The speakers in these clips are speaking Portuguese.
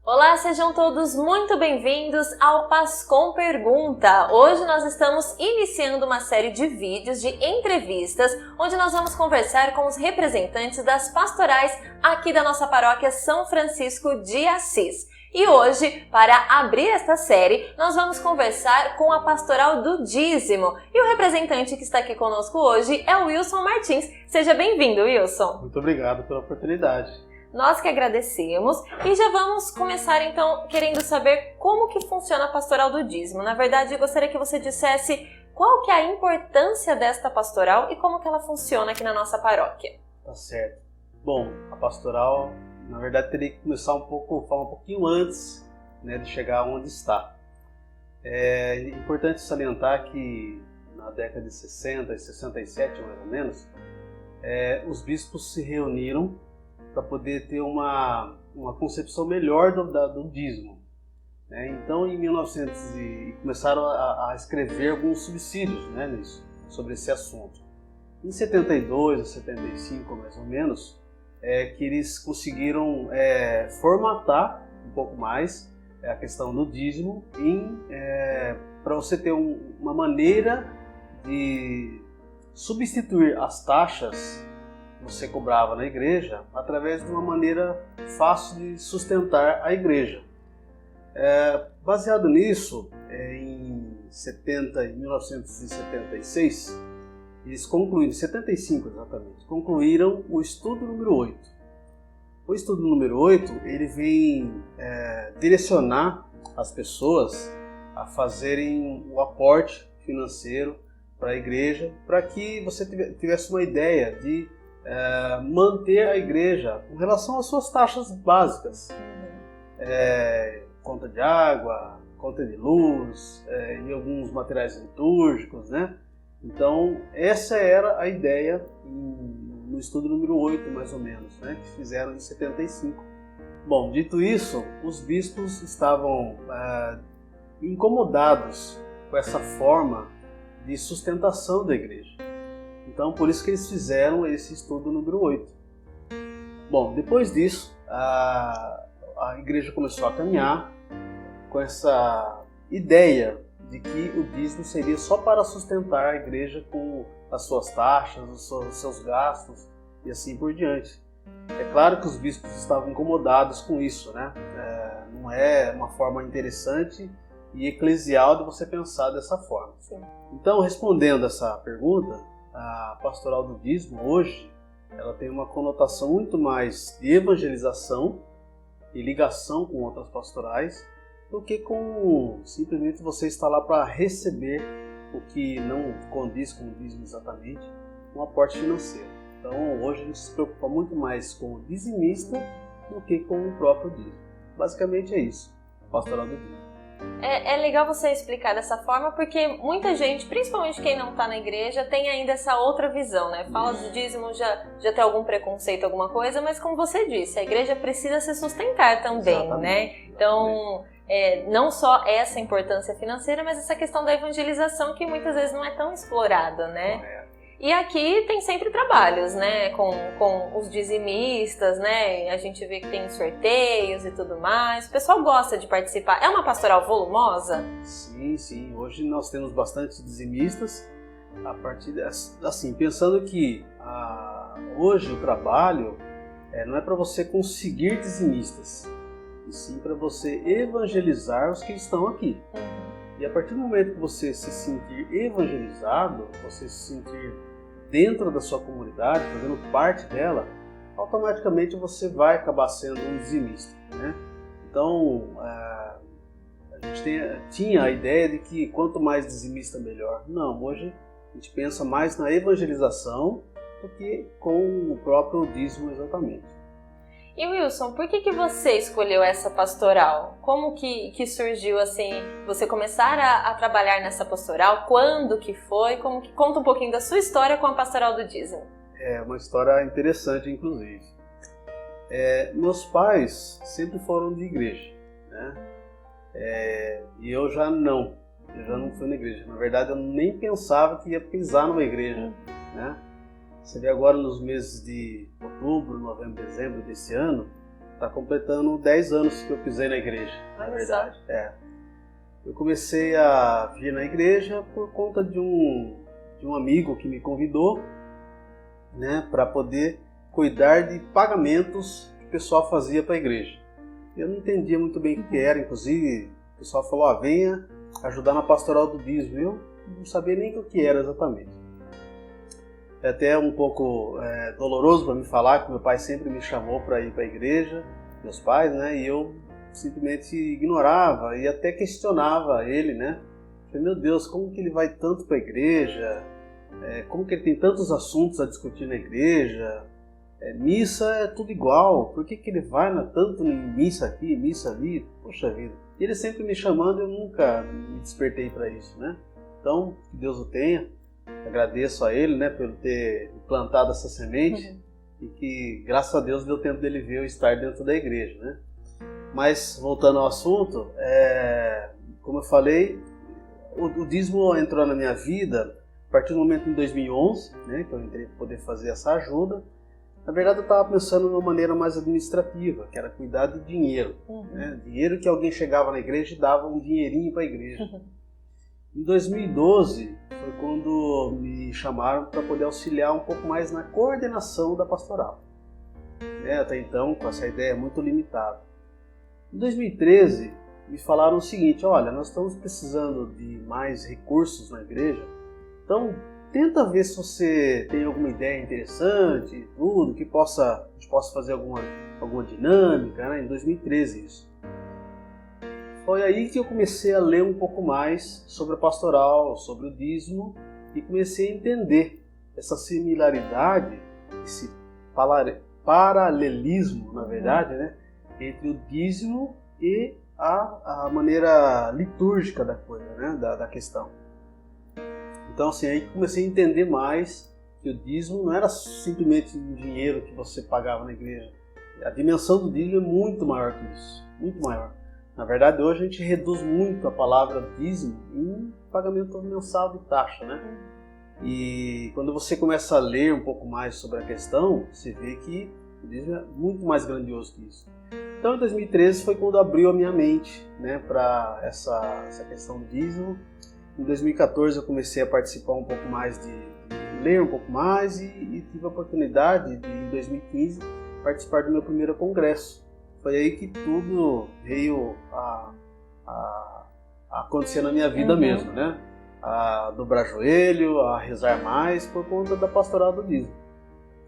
Olá, sejam todos muito bem-vindos ao Pascom Pergunta. Hoje nós estamos iniciando uma série de vídeos de entrevistas, onde nós vamos conversar com os representantes das pastorais aqui da nossa paróquia São Francisco de Assis. E hoje, para abrir esta série, nós vamos conversar com a pastoral do dízimo. E o representante que está aqui conosco hoje é o Wilson Martins. Seja bem-vindo, Wilson. Muito obrigado pela oportunidade. Nós que agradecemos e já vamos começar então querendo saber como que funciona a pastoral do dízimo. Na verdade, eu gostaria que você dissesse qual que é a importância desta pastoral e como que ela funciona aqui na nossa paróquia. Tá certo. Bom, a pastoral, na verdade, teria que começar falar um pouquinho antes, né, de chegar onde está. É importante salientar que na década de 60 e 67, mais ou menos, os bispos se reuniram para poder ter uma concepção melhor do dízimo. Né? Então, em 1900, começaram a escrever alguns subsídios, né, nisso, sobre esse assunto. Em 72 ou 75, mais ou menos, que eles conseguiram formatar um pouco mais a questão do dízimo para você ter uma maneira de substituir as taxas você cobrava na igreja através de uma maneira fácil de sustentar a igreja. Baseado nisso, em 1976, eles concluíram, em 75 exatamente, concluíram o estudo número 8. O estudo número 8, ele vem direcionar as pessoas a fazerem o aporte financeiro para a igreja, para que você tivesse uma ideia de manter a igreja com relação às suas taxas básicas, conta de água, conta de luz, e alguns materiais litúrgicos, né? Então essa era a ideia no estudo número 8, mais ou menos, né? Que fizeram em 75. Bom, dito isso, os bispos estavam incomodados com essa forma de sustentação da igreja. Então, por isso que eles fizeram esse estudo número 8. Bom, depois disso, a igreja começou a caminhar com essa ideia de que o dízimo seria só para sustentar a igreja com as suas taxas, os seus gastos e assim por diante. É claro que os bispos estavam incomodados com isso, né? Não é uma forma interessante e eclesial de você pensar dessa forma. Sim. Então, respondendo essa pergunta, a pastoral do dízimo hoje, ela tem uma conotação muito mais de evangelização e ligação com outras pastorais do que com simplesmente você estar lá para receber o que não condiz com o dízimo exatamente, um aporte financeiro. Então hoje a gente se preocupa muito mais com o dizimista do que com o próprio dízimo. Basicamente é isso, a pastoral do dízimo. É legal você explicar dessa forma, porque muita gente, principalmente quem não está na igreja, tem ainda essa outra visão, né? Fala do dízimo, já tem algum preconceito, alguma coisa, mas como você disse, a igreja precisa se sustentar também, exatamente, né? Então, não só essa importância financeira, mas essa questão da evangelização que muitas vezes não é tão explorada, né? E aqui tem sempre trabalhos, né, com os dizimistas, né, a gente vê que tem sorteios e tudo mais, o pessoal gosta de participar. É uma pastoral volumosa? Sim, hoje nós temos bastante dizimistas, a partir assim, pensando que hoje o trabalho não é para você conseguir dizimistas, e sim para você evangelizar os que estão aqui. E a partir do momento que você se sentir evangelizado, você se sentir dentro da sua comunidade, fazendo parte dela, automaticamente você vai acabar sendo um dizimista, né? Então, a gente tinha a ideia de que quanto mais dizimista, melhor. Não, hoje a gente pensa mais na evangelização do que com o próprio dízimo exatamente. E Wilson, por que você escolheu essa pastoral? Como que surgiu assim, você começar a trabalhar nessa pastoral? Quando que foi? Conta um pouquinho da sua história com a pastoral do dízimo. É uma história interessante, inclusive. Meus pais sempre foram de igreja, né? E eu já não fui na igreja. Na verdade, eu nem pensava que ia pisar numa igreja, né? Você vê agora nos meses de outubro, novembro, dezembro desse ano, está completando 10 anos que eu pisei na igreja, na verdade. Eu comecei a vir na igreja por conta de um amigo que me convidou, né, para poder cuidar de pagamentos que o pessoal fazia para a igreja. Eu não entendia muito bem o que era, inclusive o pessoal falou, venha ajudar na pastoral do dízimo. Eu não sabia nem o que era exatamente. É até um pouco doloroso para mim falar que meu pai sempre me chamou para ir para a igreja, meus pais, né, e eu simplesmente ignorava e até questionava ele, né. Falei, meu Deus, como que ele vai tanto para a igreja? Como que ele tem tantos assuntos a discutir na igreja? Missa é tudo igual, por que ele vai tanto em missa aqui, missa ali? Poxa vida. E ele sempre me chamando, eu nunca me despertei para isso, né? Então, que Deus o tenha, agradeço a ele, né, por ter plantado essa semente e que, graças a Deus, deu tempo dele ver eu estar dentro da igreja, né? Mas, voltando ao assunto, como eu falei, o dízimo entrou na minha vida a partir do momento em 2011, né, que eu entrei para poder fazer essa ajuda. Na verdade, eu estava pensando de uma maneira mais administrativa, que era cuidar de dinheiro. Né? Dinheiro que alguém chegava na igreja e dava um dinheirinho para a igreja. Em 2012, foi quando me chamaram para poder auxiliar um pouco mais na coordenação da pastoral. Até então, com essa ideia muito limitada. Em 2013, me falaram o seguinte, olha, nós estamos precisando de mais recursos na igreja, então tenta ver se você tem alguma ideia interessante, tudo, que a gente possa fazer alguma dinâmica, né? Em 2013 isso. Foi aí que eu comecei a ler um pouco mais sobre a pastoral, sobre o dízimo, e comecei a entender essa similaridade, esse paralelismo, na verdade, né, entre o dízimo e a maneira litúrgica da coisa, né, da questão. Então, assim, aí comecei a entender mais que o dízimo não era simplesmente um dinheiro que você pagava na igreja. A dimensão do dízimo é muito maior que isso, muito maior. Na verdade, hoje a gente reduz muito a palavra dízimo em pagamento mensal de taxa, né? E quando você começa a ler um pouco mais sobre a questão, você vê que o dízimo é muito mais grandioso que isso. Então, em 2013 foi quando abriu a minha mente, né, para essa questão do dízimo. Em 2014 eu comecei a participar um pouco mais de ler um pouco mais e tive a oportunidade de, em 2015, participar do meu primeiro congresso. Foi aí que tudo veio a acontecer na minha vida mesmo, né? A dobrar joelho, a rezar mais por conta da pastoral do dízimo.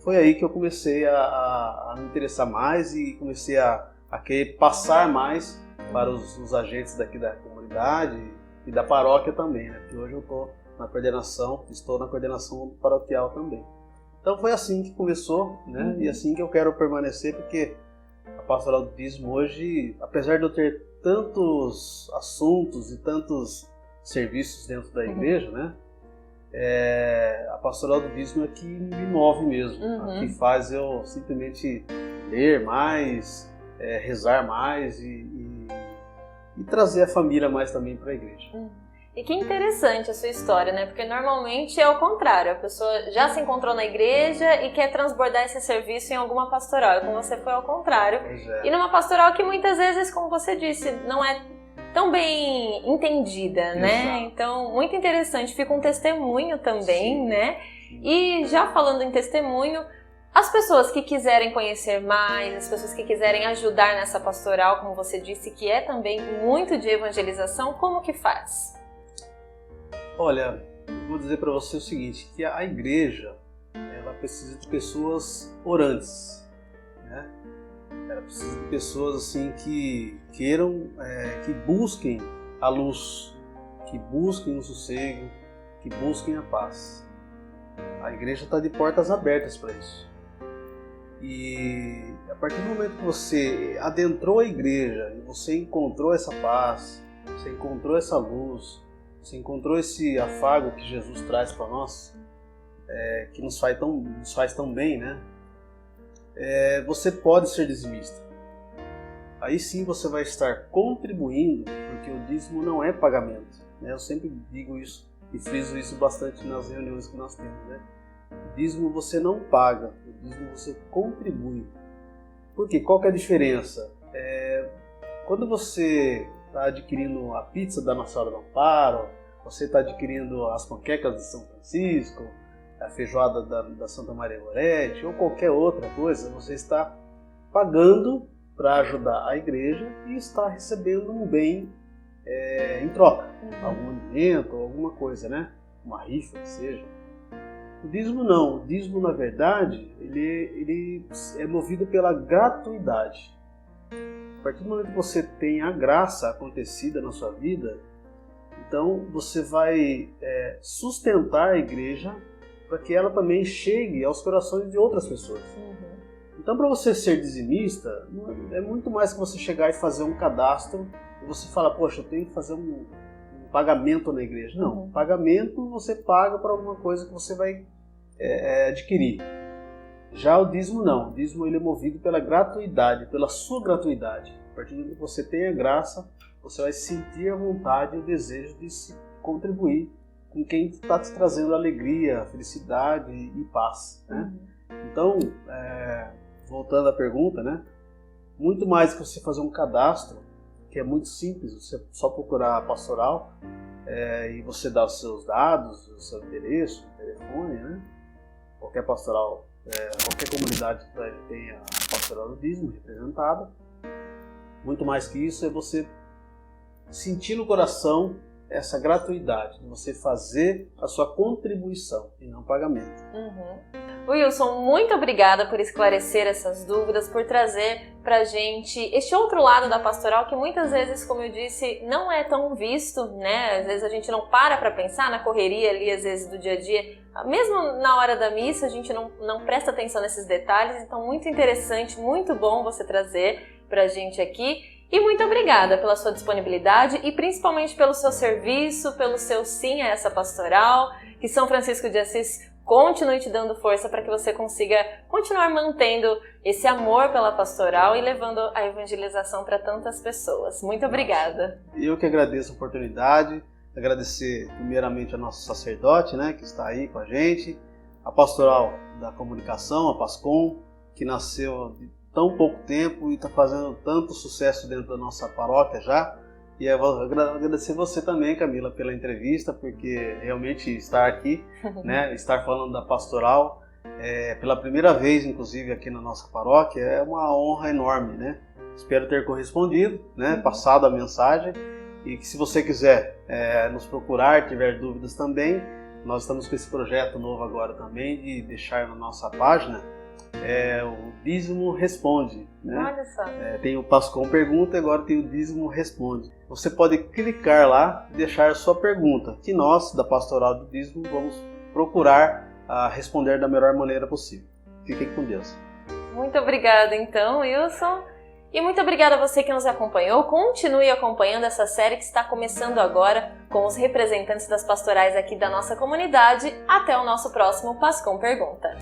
Foi aí que eu comecei a me interessar mais e comecei a querer passar mais para os agentes daqui da comunidade e da paróquia também, né? Porque hoje eu estou na coordenação paroquial também. Então foi assim que começou, né? E assim que eu quero permanecer, porque a pastoral do dízimo hoje, apesar de eu ter tantos assuntos e tantos serviços dentro da igreja, né? A pastoral do dízimo é que me move mesmo, que faz eu simplesmente ler mais, rezar mais e trazer a família mais também para a igreja. E que interessante a sua história, né? Porque normalmente é o contrário, a pessoa já se encontrou na igreja e quer transbordar esse serviço em alguma pastoral, e com você foi ao contrário. E numa pastoral que muitas vezes, como você disse, não é tão bem entendida, né? Então, muito interessante, fica um testemunho também, né? E já falando em testemunho, as pessoas que quiserem conhecer mais, as pessoas que quiserem ajudar nessa pastoral, como você disse, que é também muito de evangelização, como que faz? Olha, eu vou dizer para você o seguinte, que a igreja, ela precisa de pessoas orantes, né? Ela precisa de pessoas assim que queiram, que busquem a luz, que busquem o sossego, que busquem a paz. A igreja está de portas abertas para isso. E a partir do momento que você adentrou a igreja e você encontrou essa paz, você encontrou essa luz, você encontrou esse afago que Jesus traz para nós, que nos faz tão bem, né? você pode ser dizimista. Aí sim você vai estar contribuindo, porque o dízimo não é pagamento, né? Eu sempre digo isso e friso isso bastante nas reuniões que nós temos, né? O dízimo você não paga, o dízimo você contribui. Por quê? Qual que é a diferença? Quando você está adquirindo a pizza da Nossa Senhora do Amparo, você está adquirindo as panquecas de São Francisco, a feijoada da Santa Maria Gorete ou qualquer outra coisa, você está pagando para ajudar a igreja e está recebendo um bem em troca, algum alimento ou alguma coisa, né? Uma rifa, que seja. O dízimo não. O dízimo, na verdade, ele é movido pela gratuidade. A partir do momento que você tem a graça acontecida na sua vida, então você vai sustentar a igreja para que ela também chegue aos corações de outras pessoas. Então, para você ser dizimista, é muito mais que você chegar e fazer um cadastro e você fala, poxa, eu tenho que fazer um pagamento na igreja. Não, pagamento você paga para alguma coisa que você vai adquirir. Já o dízimo não. O dízimo ele é movido pela gratuidade, pela sua gratuidade. A partir do momento que você tem a graça, você vai sentir a vontade e o desejo de se contribuir com quem está te trazendo alegria, felicidade e paz, né? Então, voltando à pergunta, né? Muito mais que você fazer um cadastro, que é muito simples, você só procurar a pastoral e você dá os seus dados, o seu endereço, o telefone, né? Qualquer pastoral, qualquer comunidade tem a pastoral do dízimo representada. Muito mais que isso é você sentir no coração essa gratuidade, de você fazer a sua contribuição e não pagamento. Wilson, muito obrigada por esclarecer essas dúvidas, por trazer pra gente este outro lado da pastoral que muitas vezes, como eu disse, não é tão visto, né? Às vezes a gente não para pensar na correria ali, às vezes do dia a dia. Mesmo na hora da missa, a gente não presta atenção nesses detalhes. Então, muito interessante, muito bom você trazer pra gente aqui. E muito obrigada pela sua disponibilidade e principalmente pelo seu serviço, pelo seu sim a essa pastoral. Que São Francisco de Assis continue te dando força para que você consiga continuar mantendo esse amor pela pastoral e levando a evangelização para tantas pessoas. Muito obrigada. Eu que agradeço a oportunidade, agradecer primeiramente ao nosso sacerdote, né, que está aí com a gente, a pastoral da comunicação, a PASCOM, que nasceu de tão pouco tempo e está fazendo tanto sucesso dentro da nossa paróquia já. E eu vou agradecer você também, Camila, pela entrevista, porque realmente estar aqui, né, estar falando da pastoral, pela primeira vez, inclusive, aqui na nossa paróquia, é uma honra enorme, né? Espero ter correspondido, né, passado a mensagem, e que se você quiser nos procurar, tiver dúvidas também, nós estamos com esse projeto novo agora também, de deixar na nossa página o Dízimo Responde, né? Olha só. Tem o PASCOM Pergunta e agora tem o Dízimo Responde. Você pode clicar lá e deixar a sua pergunta, que nós, da Pastoral do Dízimo, vamos procurar responder da melhor maneira possível. Fiquem com Deus. Muito obrigada, então, Wilson. E muito obrigada a você que nos acompanhou. Continue acompanhando essa série que está começando agora com os representantes das pastorais aqui da nossa comunidade. Até o nosso próximo PASCOM Pergunta.